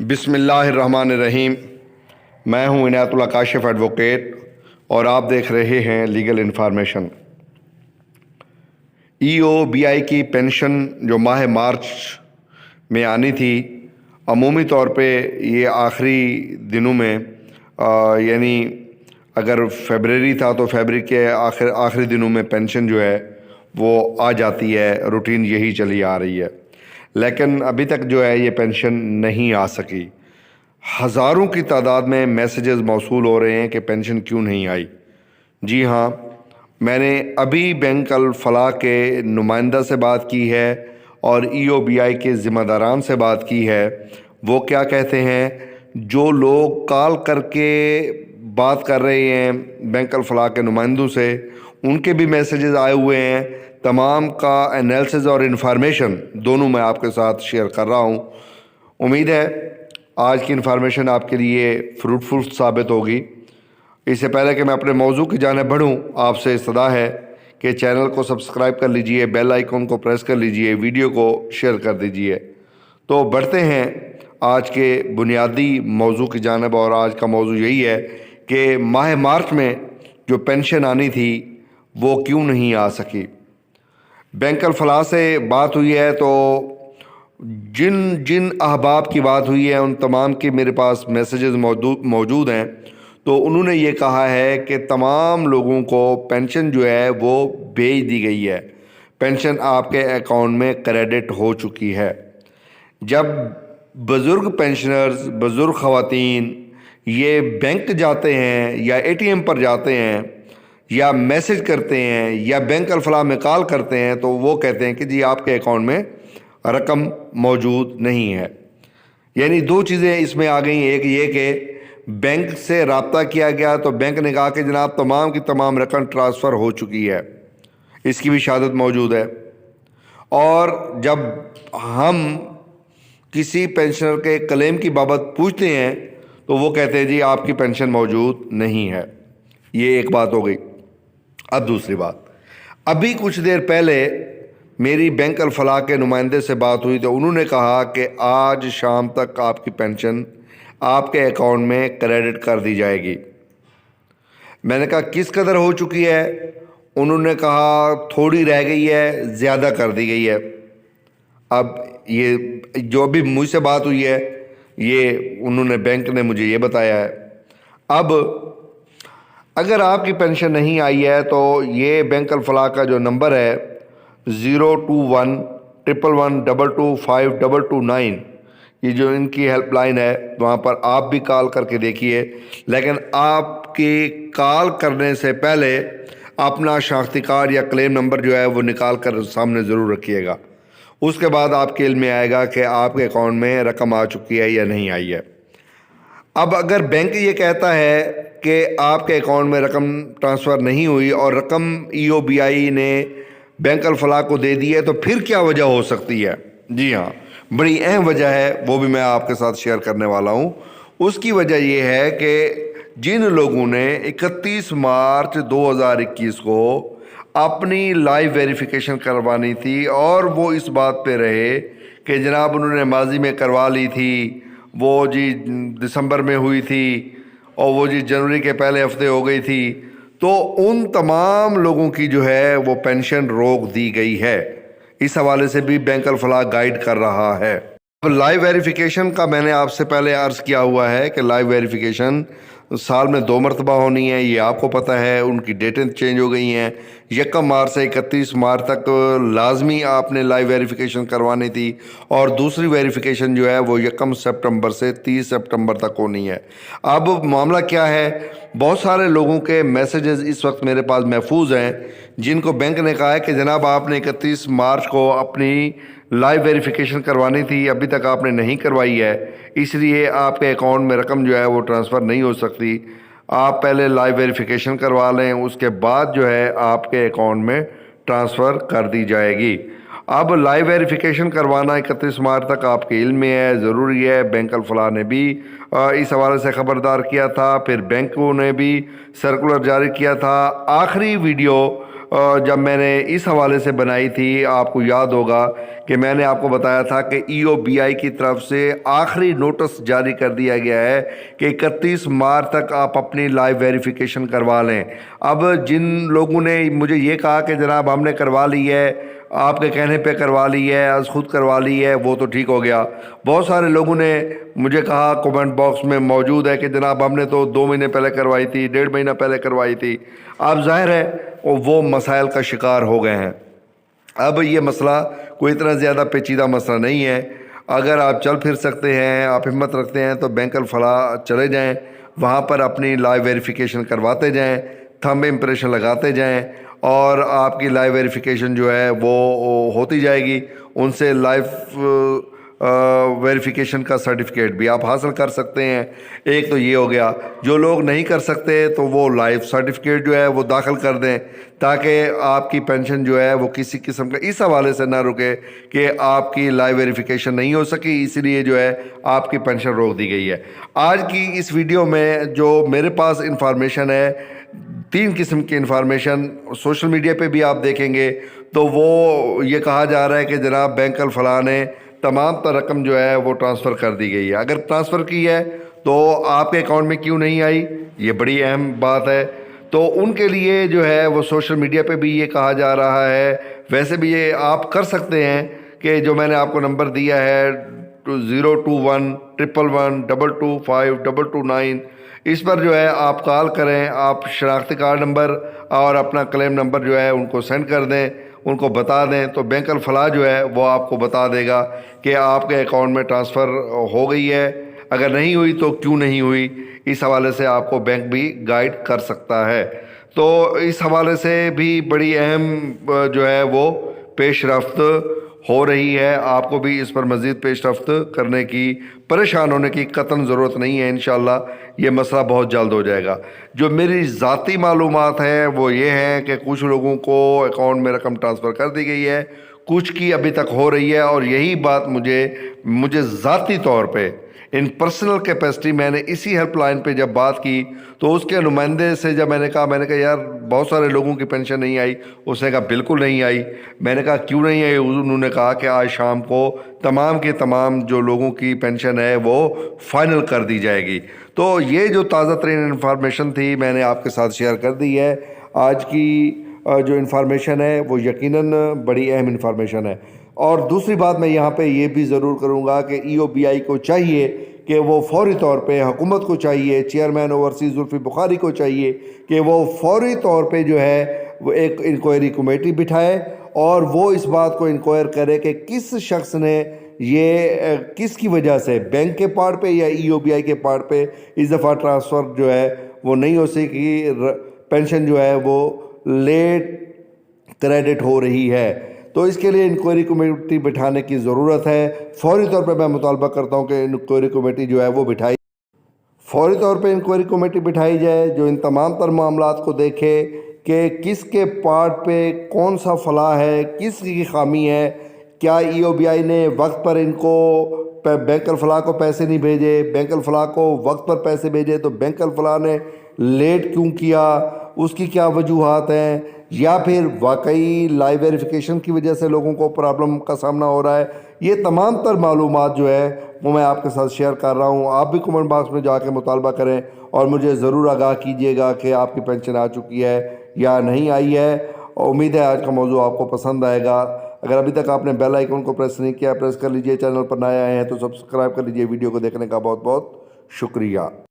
بسم اللہ الرحمن الرحیم۔ میں ہوں عنایت اللہ کاشف ایڈوکیٹ اور آپ دیکھ رہے ہیں لیگل انفارمیشن۔ ای او بی آئی کی پینشن جو ماہ مارچ میں آنی تھی، عمومی طور پہ یہ آخری دنوں میں یعنی اگر فیبرری تھا تو فیبرری کے آخری دنوں میں پینشن جو ہے وہ آ جاتی ہے، روٹین یہی چلی آ رہی ہے، لیکن ابھی تک جو ہے یہ پینشن نہیں آ سکی۔ ہزاروں کی تعداد میں میسیجز موصول ہو رہے ہیں کہ پینشن کیوں نہیں آئی۔ جی ہاں، میں نے ابھی بینک الفلاح کے نمائندہ سے بات کی ہے اور ای او بی آئی کے ذمہ داران سے بات کی ہے۔ وہ کیا کہتے ہیں؟ جو لوگ کال کر کے بات کر رہے ہیں بینک الفلاح کے نمائندوں سے، ان کے بھی میسیجز آئے ہوئے ہیں۔ تمام کا انالیسز اور انفارمیشن دونوں میں آپ کے ساتھ شیئر کر رہا ہوں۔ امید ہے آج کی انفارمیشن آپ کے لیے فروٹفل ثابت ہوگی۔ اس سے پہلے کہ میں اپنے موضوع کی جانب بڑھوں، آپ سے استدعا ہے کہ چینل کو سبسکرائب کر لیجئے، بیل آئیکن کو پریس کر لیجئے، ویڈیو کو شیئر کر دیجئے۔ تو بڑھتے ہیں آج کے بنیادی موضوع کی جانب، اور آج کا موضوع یہی ہے کہ ماہ مارچ میں جو پینشن آنی تھی وہ کیوں نہیں آ سکی۔ بینک الفلاح سے بات ہوئی ہے تو جن احباب کی بات ہوئی ہے ان تمام کے میرے پاس میسیجز موجود ہیں۔ تو انہوں نے یہ کہا ہے کہ تمام لوگوں کو پینشن جو ہے وہ بھیج دی گئی ہے، پینشن آپ کے اکاؤنٹ میں کریڈٹ ہو چکی ہے۔ جب بزرگ پینشنرز، بزرگ خواتین یہ بینک جاتے ہیں یا اے ٹی ایم پر جاتے ہیں یا میسج کرتے ہیں یا بینک الفلاح میں کال کرتے ہیں تو وہ کہتے ہیں کہ جی آپ کے اکاؤنٹ میں رقم موجود نہیں ہے۔ یعنی دو چیزیں اس میں آ گئیں، ایک یہ کہ بینک سے رابطہ کیا گیا تو بینک نے کہا کہ جناب تمام کی تمام رقم ٹرانسفر ہو چکی ہے، اس کی بھی شہادت موجود ہے۔ اور جب ہم کسی پینشنر کے کلیم کی بابت پوچھتے ہیں تو وہ کہتے ہیں جی آپ کی پینشن موجود نہیں ہے۔ یہ ایک بات ہو گئی۔ اب دوسری بات، ابھی کچھ دیر پہلے میری بینک الفلاح کے نمائندے سے بات ہوئی تو انہوں نے کہا کہ آج شام تک آپ کی پینشن آپ کے اکاؤنٹ میں کریڈٹ کر دی جائے گی۔ میں نے کہا کس قدر ہو چکی ہے؟ انہوں نے کہا تھوڑی رہ گئی ہے، زیادہ کر دی گئی ہے۔ اب یہ جو بھی مجھ سے بات ہوئی ہے یہ انہوں نے، بینک نے مجھے یہ بتایا ہے۔ اب اگر آپ کی پینشن نہیں آئی ہے تو یہ بینک الفلاح کا جو نمبر ہے 0211112252229، یہ جو ان کی ہیلپ لائن ہے، وہاں پر آپ بھی کال کر کے دیکھیے، لیکن آپ کی کال کرنے سے پہلے اپنا شناختی کارڈ یا کلیم نمبر جو ہے وہ نکال کر سامنے ضرور رکھیے گا۔ اس کے بعد آپ کے علم میں آئے گا کہ آپ کے اکاؤنٹ میں رقم آ چکی ہے یا نہیں آئی ہے۔ اب اگر بینک یہ کہتا ہے کہ آپ کے اکاؤنٹ میں رقم ٹرانسفر نہیں ہوئی اور رقم ای او بی آئی نے بینک الفلاح کو دے دی ہے تو پھر کیا وجہ ہو سکتی ہے؟ جی ہاں، بڑی اہم وجہ ہے، وہ بھی میں آپ کے ساتھ شیئر کرنے والا ہوں۔ اس کی وجہ یہ ہے کہ جن لوگوں نے 31 مارچ 2021 کو اپنی لائیو ویریفیکیشن کروانی تھی اور وہ اس بات پہ رہے کہ جناب انہوں نے ماضی میں کروا لی تھی، وہ جی دسمبر میں ہوئی تھی اور وہ جی جنوری کے پہلے ہفتے ہو گئی تھی، تو ان تمام لوگوں کی جو ہے وہ پینشن روک دی گئی ہے۔ اس حوالے سے بھی بینک الفلاح گائیڈ کر رہا ہے۔ اب لائیو ویریفیکیشن کا میں نے آپ سے پہلے عرض کیا ہوا ہے کہ لائیو ویریفیکیشن سال میں 2 مرتبہ ہونی ہے، یہ آپ کو پتہ ہے۔ ان کی ڈیٹیں چینج ہو گئی ہیں، 1 مارچ سے 31 مارچ تک لازمی آپ نے لائیو ویریفیکیشن کروانی تھی، اور دوسری ویریفیکیشن جو ہے وہ 1 سپٹمبر سے 30 سپٹمبر تک ہونی ہے۔ اب معاملہ کیا ہے؟ بہت سارے لوگوں کے میسیجز اس وقت میرے پاس محفوظ ہیں جن کو بینک نے کہا ہے کہ جناب آپ نے 31 مارچ کو اپنی لائیو ویریفیکیشن کروانی تھی، ابھی تک آپ نے نہیں کروائی ہے، اس لیے آپ کے اکاؤنٹ میں رقم جو ہے وہ ٹرانسفر نہیں ہو سکتی۔ آپ پہلے لائیو ویریفیکیشن کروا لیں، اس کے بعد جو ہے آپ کے اکاؤنٹ میں ٹرانسفر کر دی جائے گی۔ اب لائیو ویریفیکیشن کروانا 31 مارچ تک آپ کے علم میں ہے، ضروری ہے۔ بینک الفلاح نے بھی اس حوالے سے خبردار کیا تھا، پھر بینکوں نے بھی سرکولر جاری کیا تھا۔ آخری ویڈیو جب میں نے اس حوالے سے بنائی تھی، آپ کو یاد ہوگا کہ میں نے آپ کو بتایا تھا کہ EOBI کی طرف سے آخری نوٹس جاری کر دیا گیا ہے کہ 31 مارچ تک آپ اپنی لائیو ویریفیکیشن کروا لیں۔ اب جن لوگوں نے مجھے یہ کہا کہ جناب ہم نے کروا لی ہے، آپ کے کہنے پہ کروا لی ہے، از خود کروا لی ہے، وہ تو ٹھیک ہو گیا۔ بہت سارے لوگوں نے مجھے کہا، کومنٹ باکس میں موجود ہے، کہ جناب ہم نے تو 2 مہینے پہلے کروائی تھی، 1.5 مہینہ پہلے کروائی تھی۔ اب ظاہر ہے وہ مسائل کا شکار ہو گئے ہیں۔ اب یہ مسئلہ کوئی اتنا زیادہ پیچیدہ مسئلہ نہیں ہے۔ اگر آپ چل پھر سکتے ہیں، آپ ہمت رکھتے ہیں، تو بینک الفلاح چلے جائیں، وہاں پر اپنی لائیو ویریفیکیشن کرواتے جائیں، تھمب امپریشن لگاتے جائیں، اور آپ کی لائیو ویریفیکیشن جو ہے وہ ہوتی جائے گی۔ ان سے لائیو ویریفیکیشن کا سرٹیفکیٹ بھی آپ حاصل کر سکتے ہیں۔ ایک تو یہ ہو گیا۔ جو لوگ نہیں کر سکتے تو وہ لائیو سرٹیفکیٹ جو ہے وہ داخل کر دیں، تاکہ آپ کی پینشن جو ہے وہ کسی قسم کا اس حوالے سے نہ رکے کہ آپ کی لائیو ویریفیکیشن نہیں ہو سکی، اس لیے جو ہے آپ کی پینشن روک دی گئی ہے۔ آج کی اس ویڈیو میں جو میرے پاس انفارمیشن ہے، 3 قسم کی انفارمیشن سوشل میڈیا پہ بھی آپ دیکھیں گے، تو وہ یہ کہا جا رہا ہے کہ جناب بینک الفلاح نے تمام تر رقم جو ہے وہ ٹرانسفر کر دی گئی ہے۔ اگر ٹرانسفر کی ہے تو آپ کے اکاؤنٹ میں کیوں نہیں آئی؟ یہ بڑی اہم بات ہے۔ تو ان کے لیے جو ہے وہ سوشل میڈیا پہ بھی یہ کہا جا رہا ہے، ویسے بھی یہ آپ کر سکتے ہیں کہ جو میں نے آپ کو نمبر دیا ہے 0211112252229، اس پر جو ہے آپ کال کریں، آپ شناختی کارڈ نمبر اور اپنا کلیم نمبر جو ہے ان کو سینڈ کر دیں، ان کو بتا دیں، تو بینک الفلاح جو ہے وہ آپ کو بتا دے گا کہ آپ کے اکاؤنٹ میں ٹرانسفر ہو گئی ہے۔ اگر نہیں ہوئی تو کیوں نہیں ہوئی، اس حوالے سے آپ کو بینک بھی گائیڈ کر سکتا ہے۔ تو اس حوالے سے بھی بڑی اہم جو ہے وہ پیش رفت ہو رہی ہے۔ آپ کو بھی اس پر مزید پیش رفت کرنے کی، پریشان ہونے کی قطعاً ضرورت نہیں ہے۔ انشاءاللہ یہ مسئلہ بہت جلد ہو جائے گا۔ جو میری ذاتی معلومات ہیں وہ یہ ہیں کہ کچھ لوگوں کو اکاؤنٹ میں رقم ٹرانسفر کر دی گئی ہے، کچھ کی ابھی تک ہو رہی ہے، اور یہی بات مجھے ذاتی طور پہ ان پرسنل کیپیسٹی، میں نے اسی ہیلپ لائن پہ جب بات کی تو اس کے نمائندے سے جب میں نے کہا یار بہت سارے لوگوں کی پینشن نہیں آئی، اس نے کہا بالکل نہیں آئی۔ میں نے کہا کیوں نہیں آئی؟ انہوں نے کہا کہ آج شام کو تمام کے تمام جو لوگوں کی پینشن ہے وہ فائنل کر دی جائے گی۔ تو یہ جو تازہ ترین انفارمیشن تھی میں نے آپ کے ساتھ شیئر کر دی ہے۔ آج کی جو انفارمیشن ہے وہ یقیناً بڑی اہم انفارمیشن ہے۔ اور دوسری بات میں یہاں پہ یہ بھی ضرور کروں گا کہ EOBI کو چاہیے کہ وہ فوری طور پہ، حکومت کو چاہیے، چیئرمین اوورسیز زلفی بخاری کو چاہیے کہ وہ فوری طور پہ جو ہے وہ ایک انکوائری کمیٹی بٹھائے، اور وہ اس بات کو انکوائر کرے کہ کس شخص نے یہ کس کی وجہ سے بینک کے پارٹ پہ یا EOBI کے پارٹ پہ اس دفعہ ٹرانسفر جو ہے وہ نہیں ہو سکی، پینشن جو ہے وہ لیٹ کریڈٹ ہو رہی ہے۔ تو اس کے لیے انکوائری کمیٹی بٹھانے کی ضرورت ہے۔ فوری طور پہ میں مطالبہ کرتا ہوں کہ انکوائری کمیٹی جو ہے وہ فوری طور پہ انکوائری کمیٹی بٹھائی جائے، جو ان تمام تر معاملات کو دیکھے کہ کس کے پارٹ پہ کون سا فلاح ہے، کس کی خامی ہے۔ کیا EOBI نے وقت پر ان کو بینک الفلاح کو پیسے نہیں بھیجے، بینک الفلاح کو وقت پر پیسے بھیجے تو بینک الفلاح نے لیٹ کیوں کیا، اس کی کیا وجوہات ہیں، یا پھر واقعی لائیو ویریفیکیشن کی وجہ سے لوگوں کو پرابلم کا سامنا ہو رہا ہے۔ یہ تمام تر معلومات جو ہے وہ میں آپ کے ساتھ شیئر کر رہا ہوں۔ آپ بھی کمنٹ باکس میں جا کے مطالبہ کریں اور مجھے ضرور آگاہ کیجیے گا کہ آپ کی پینشن آ چکی ہے یا نہیں آئی ہے۔ امید ہے آج کا موضوع آپ کو پسند آئے گا۔ اگر ابھی تک آپ نے بیل آئیکن کو پریس نہیں کیا، پریس کر لیجئے۔ چینل پر نئے آئے ہیں تو سبسکرائب کر لیجئے۔ ویڈیو کو دیکھنے کا بہت بہت شکریہ۔